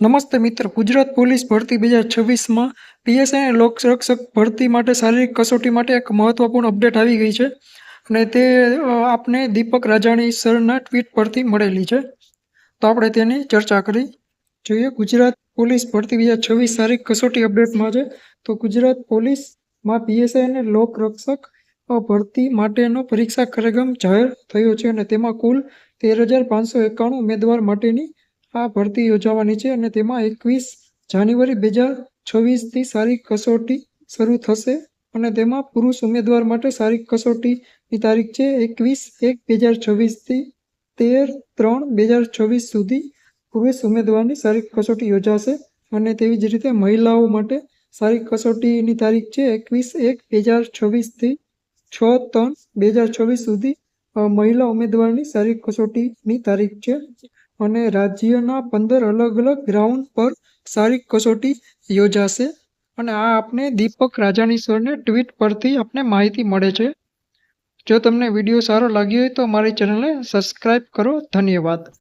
નમસ્તે મિત્ર, ગુજરાત પોલીસ ભરતી 2026માં પીએસઆઈ અને લોકરક્ષક ભરતી માટે શારીરિક કસોટી માટે એક મહત્વપૂર્ણ અપડેટ આવી ગઈ છે અને તે આપને દીપક રાજાણી સરના ટ્વીટ પરથી મળેલી છે. તો આપણે તેની ચર્ચા કરી જોઈએ. ગુજરાત પોલીસ ભરતી 2026 શારીરિક કસોટી અપડેટમાં છે. તો ગુજરાત પોલીસમાં પીએસઆઈ અને લોકરક્ષક ભરતી માટેનો પરીક્ષા કાર્યક્રમ જાહેર થયો છે અને તેમાં કુલ 13,591 ઉમેદવાર માટેની આ ભરતી યોજાવાની છે અને તેમાં 21 જાન્યુઆરી 2026થી શારીરિક કસોટી શરૂ થશે અને તેમાં પુરુષ ઉમેદવાર માટે શારીરિક કસોટીની તારીખ છે 21/1/2026થી 13/3/2026 સુધી પુરુષ ઉમેદવારની શારીરિક કસોટી યોજાશે અને તેવી જ રીતે મહિલાઓ માટે શારીરિક કસોટીની તારીખ છે 21/1/2026થી 6/3/2026 સુધી મહિલા ઉમેદવારની શારીરિક કસોટીની તારીખ છે અને રાજ્યના 15 અલગ અલગ ગ્રાઉન્ડ પર શારીરિક કસોટી યોજાશે અને આ આપને દીપક રાજાણી સરને ટ્વીટ પરથી આપને માહિતી મળે છે. જો તમને વિડીયો સારો લાગ્યો હોય તો મારી ચેનલને સબસ્ક્રાઈબ કરો. ધન્યવાદ.